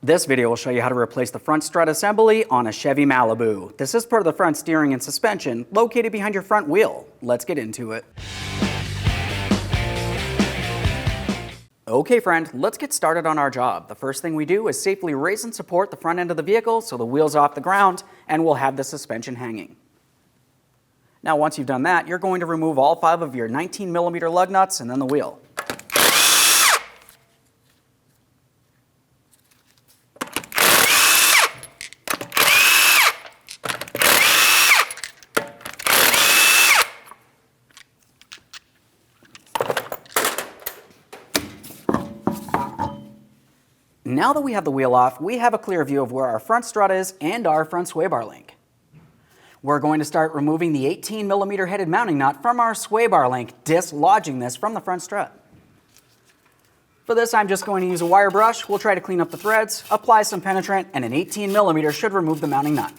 This video will show you how to replace the front strut assembly on a Chevy Malibu. This is part of the front steering and suspension located behind your front wheel. Let's get into it. Okay friend, let's get started on our job. The first thing we do is safely raise and support the front end of the vehicle so the wheel's off the ground and we'll have the suspension hanging. Now once you've done that, you're going to remove all 5 of your 19mm lug nuts and then the wheel. Now that we have the wheel off, we have a clear view of where our front strut is and our front sway bar link. We're going to start removing the 18mm headed mounting nut from our sway bar link, dislodging this from the front strut. For this, I'm just going to use a wire brush. We'll try to clean up the threads, apply some penetrant, and an 18mm should remove the mounting nut.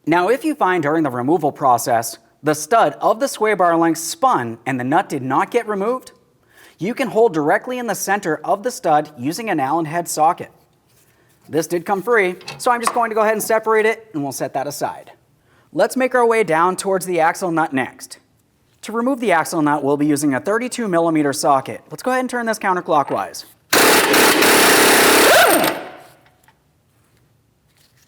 Now, if you find during the removal process, the stud of the sway bar link spun and the nut did not get removed, you can hold directly in the center of the stud using an Allen head socket. This did come free, so I'm just going to go ahead and separate it and we'll set that aside. Let's make our way down towards the axle nut next. To remove the axle nut, we'll be using a 32mm socket. Let's go ahead and turn this counterclockwise.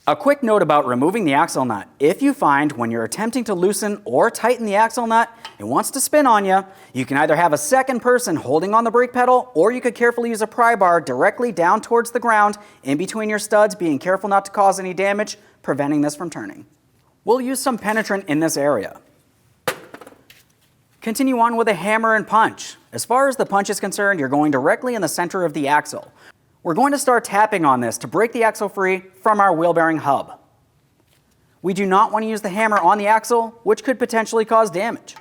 A quick note about removing the axle nut. If you find when you're attempting to loosen or tighten the axle nut, it wants to spin on you, you can either have a second person holding on the brake pedal or you could carefully use a pry bar directly down towards the ground in between your studs, being careful not to cause any damage, preventing this from turning. We'll use some penetrant in this area. Continue on with a hammer and punch. As far as the punch is concerned, you're going directly in the center of the axle. We're going to start tapping on this to break the axle free from our wheel bearing hub. We do not want to use the hammer on the axle, which could potentially cause damage.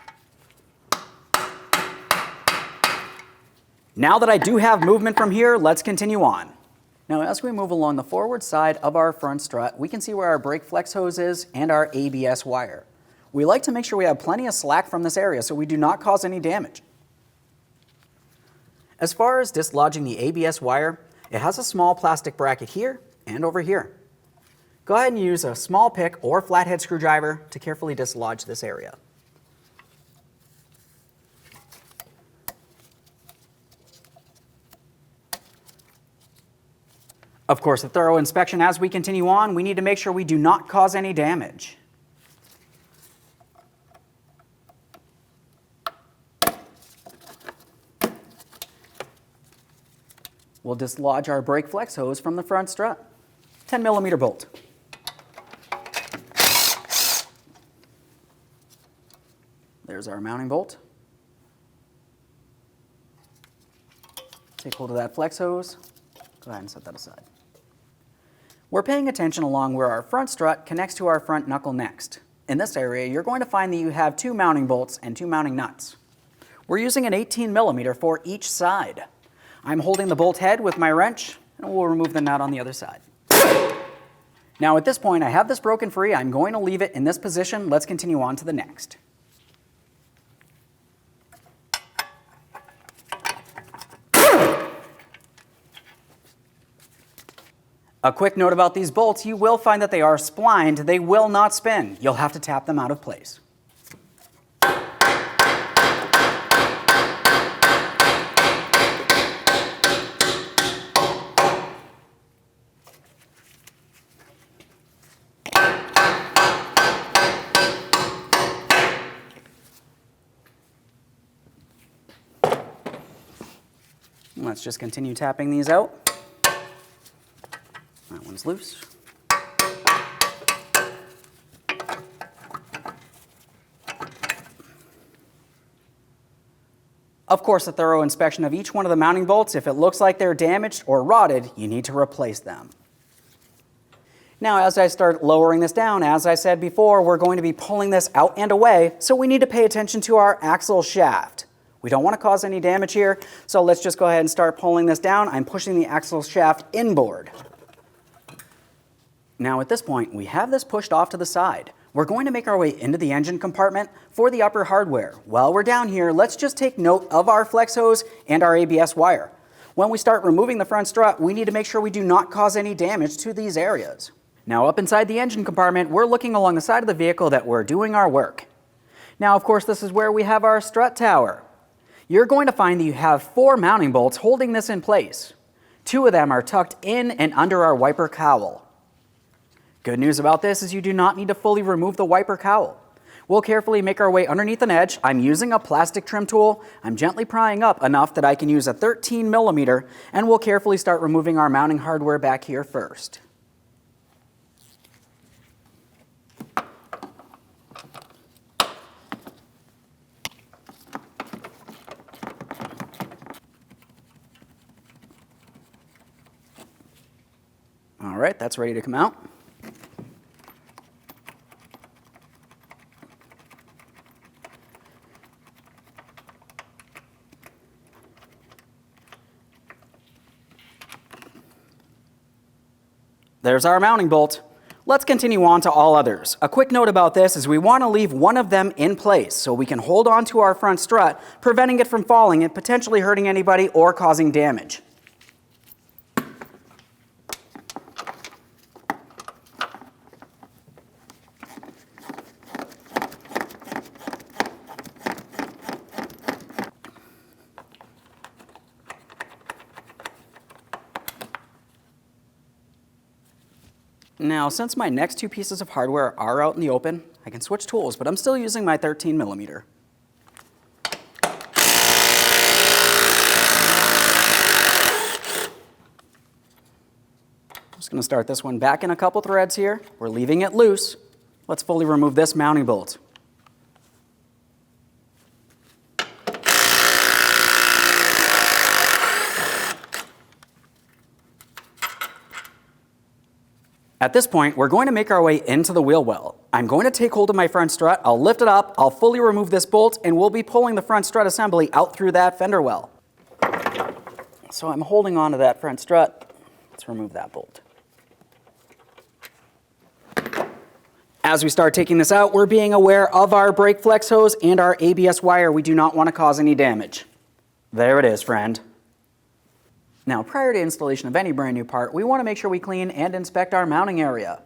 Now that I do have movement from here, let's continue on. Now as we move along the forward side of our front strut, we can see where our brake flex hose is and our ABS wire. We like to make sure we have plenty of slack from this area so we do not cause any damage. As far as dislodging the ABS wire, it has a small plastic bracket here and over here. Go ahead and use a small pick or flathead screwdriver to carefully dislodge this area. Of course, a thorough inspection as we continue on. We need to make sure we do not cause any damage. We'll dislodge our brake flex hose from the front strut. 10mm bolt. There's our mounting bolt. Take hold of that flex hose. Go ahead and set that aside. We're paying attention along where our front strut connects to our front knuckle next. In this area, you're going to find that you have 2 mounting bolts and 2 mounting nuts. We're using an 18mm for each side. I'm holding the bolt head with my wrench, and we'll remove the nut on the other side. Now at this point, I have this broken free. I'm going to leave it in this position. Let's continue on to the next. A quick note about these bolts, you will find that they are splined. They will not spin. You'll have to tap them out of place. Let's just continue tapping these out. That one's loose. Of course, a thorough inspection of each one of the mounting bolts. If it looks like they're damaged or rotted, you need to replace them. Now, as I start lowering this down, as I said before, we're going to be pulling this out and away, so we need to pay attention to our axle shaft. We don't want to cause any damage here, so let's just go ahead and start pulling this down. I'm pushing the axle shaft inboard. Now at this point, we have this pushed off to the side. We're going to make our way into the engine compartment for the upper hardware. While we're down here, let's just take note of our flex hose and our ABS wire. When we start removing the front strut, we need to make sure we do not cause any damage to these areas. Now up inside the engine compartment, we're looking along the side of the vehicle that we're doing our work. Now of course this is where we have our strut tower. You're going to find that you have 4 mounting bolts holding this in place. 2 of them are tucked in and under our wiper cowl. Good news about this is you do not need to fully remove the wiper cowl. We'll carefully make our way underneath an edge. I'm using a plastic trim tool. I'm gently prying up enough that I can use a 13 millimeter, and we'll carefully start removing our mounting hardware back here first. All right, that's ready to come out. There's our mounting bolt. Let's continue on to all others. A quick note about this is we want to leave one of them in place so we can hold on to our front strut, preventing it from falling and potentially hurting anybody or causing damage. Now, since my next 2 pieces of hardware are out in the open, I can switch tools, but I'm still using my 13 millimeter. I'm just going to start this one back in a couple threads here. We're leaving it loose. Let's fully remove this mounting bolt. At this point, we're going to make our way into the wheel well. I'm going to take hold of my front strut, I'll lift it up, I'll fully remove this bolt, and we'll be pulling the front strut assembly out through that fender well. So I'm holding on to that front strut. Let's remove that bolt. As we start taking this out, we're being aware of our brake flex hose and our ABS wire. We do not want to cause any damage. There it is, friend. Now, prior to installation of any brand new part, we want to make sure we clean and inspect our mounting area.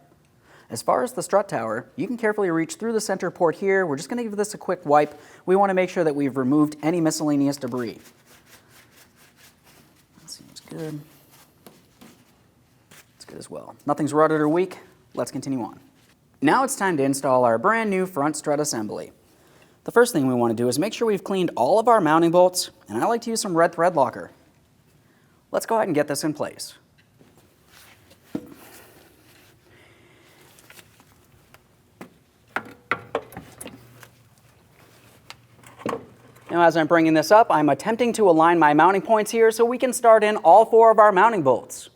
As far as the strut tower, you can carefully reach through the center port here. We're just going to give this a quick wipe. We want to make sure that we've removed any miscellaneous debris. That seems good. It's good as well. Nothing's rutted or weak. Let's continue on. Now it's time to install our brand new front strut assembly. The first thing we want to do is make sure we've cleaned all of our mounting bolts, and I like to use some red thread locker. Let's go ahead and get this in place. Now as I'm bringing this up, I'm attempting to align my mounting points here so we can start in all 4 of our mounting bolts.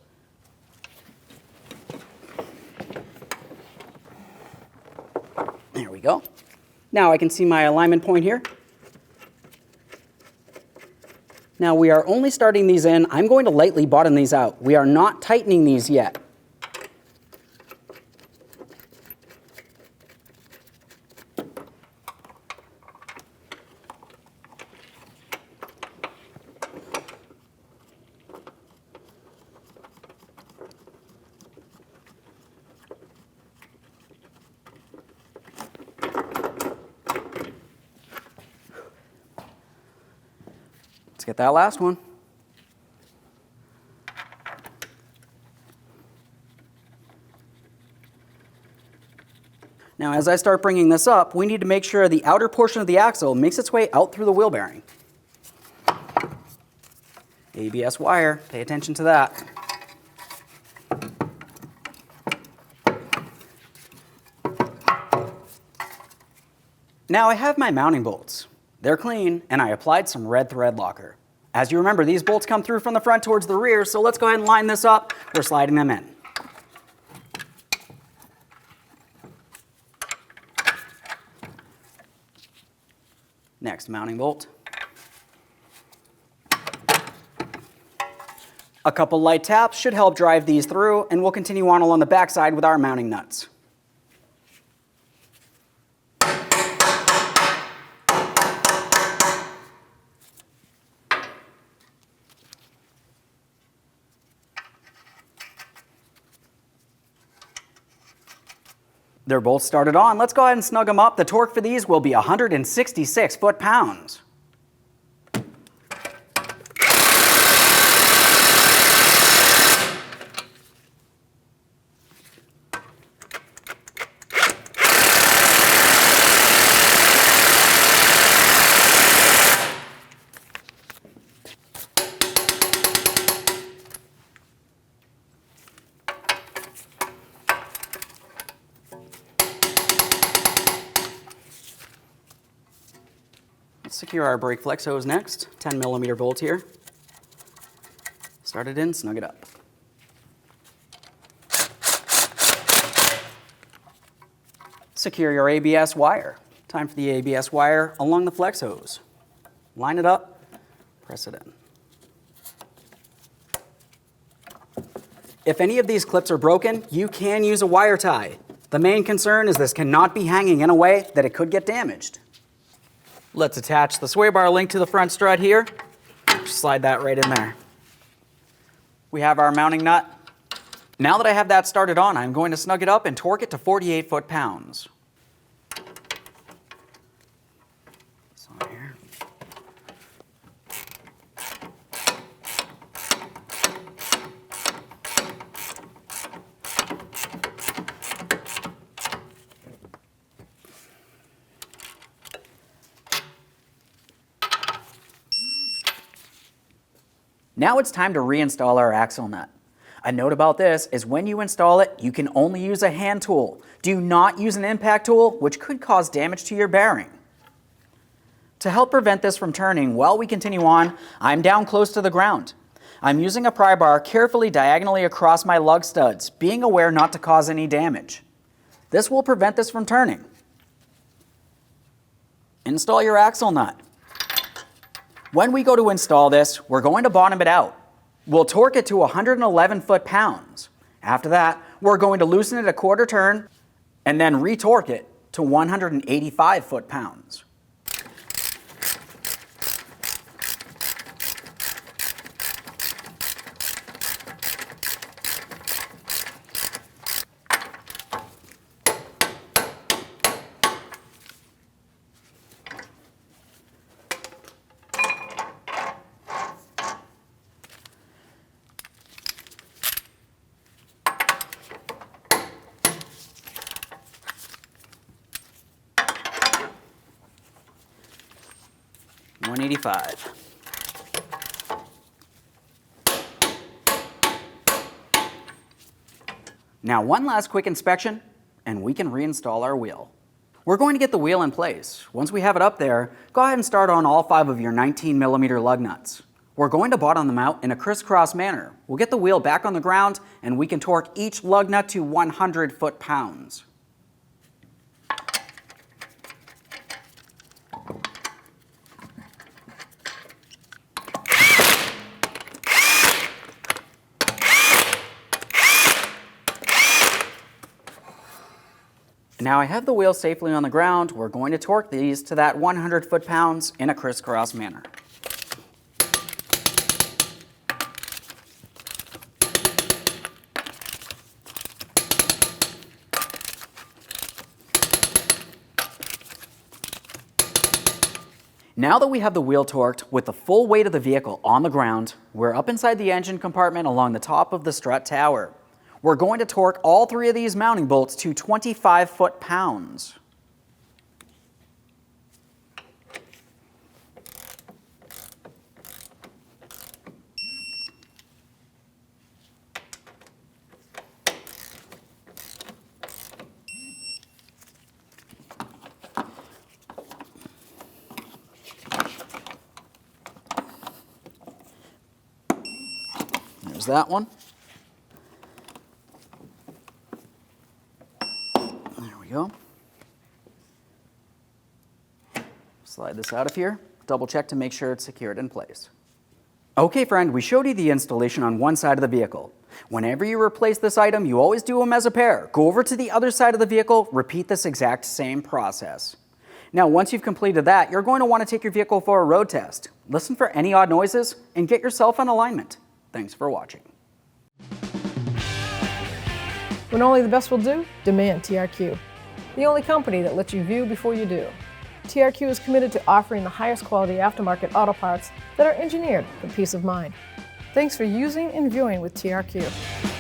There we go. Now I can see my alignment point here. Now we are only starting these in. I'm going to lightly bottom these out. We are not tightening these yet. Let's get that last one. Now, as I start bringing this up, we need to make sure the outer portion of the axle makes its way out through the wheel bearing. ABS wire, pay attention to that. Now I have my mounting bolts. They're clean, and I applied some red thread locker. As you remember, these bolts come through from the front towards the rear, so let's go ahead and line this up. We're sliding them in. Next mounting bolt. A couple light taps should help drive these through, and we'll continue on along the backside with our mounting nuts. They're both started on. Let's go ahead and snug them up. The torque for these will be 166 foot-pounds. Let's secure our brake flex hose next. 10mm bolt here. Start it in, snug it up. Secure your ABS wire. Time for the ABS wire along the flex hose. Line it up, press it in. If any of these clips are broken, you can use a wire tie. The main concern is this cannot be hanging in a way that it could get damaged. Let's attach the sway bar link to the front strut here. Just slide that right in there. We have our mounting nut. Now that I have that started on, I'm going to snug it up and torque it to 48 foot-pounds. Now it's time to reinstall our axle nut. A note about this is when you install it, you can only use a hand tool. Do not use an impact tool, which could cause damage to your bearing. To help prevent this from turning while we continue on, I'm down close to the ground. I'm using a pry bar carefully diagonally across my lug studs, being aware not to cause any damage. This will prevent this from turning. Install your axle nut. When we go to install this, we're going to bottom it out. We'll torque it to 111 foot-pounds. After that, we're going to loosen it a quarter turn and then retorque it to 185 foot-pounds. $185. Now one last quick inspection and we can reinstall our wheel. We're going to get the wheel in place. Once we have it up there, go ahead and start on all 5 of your 19mm lug nuts. We're going to bottom them out in a crisscross manner. We'll get the wheel back on the ground and we can torque each lug nut to 100 foot-pounds. Now I have the wheel safely on the ground. We're going to torque these to that 100 foot-pounds in a crisscross manner. Now that we have the wheel torqued with the full weight of the vehicle on the ground, we're up inside the engine compartment along the top of the strut tower. We're going to torque all 3 of these mounting bolts to 25 foot-pounds. There's that one. There we go. Slide this out of here. Double check to make sure it's secured in place. Okay friend, we showed you the installation on one side of the vehicle. Whenever you replace this item, you always do them as a pair. Go over to the other side of the vehicle, repeat this exact same process. Now once you've completed that, you're going to want to take your vehicle for a road test. Listen for any odd noises and get yourself in alignment. Thanks for watching. When only the best will do, demand TRQ. The only company that lets you view before you do. TRQ is committed to offering the highest quality aftermarket auto parts that are engineered for peace of mind. Thanks for using and viewing with TRQ.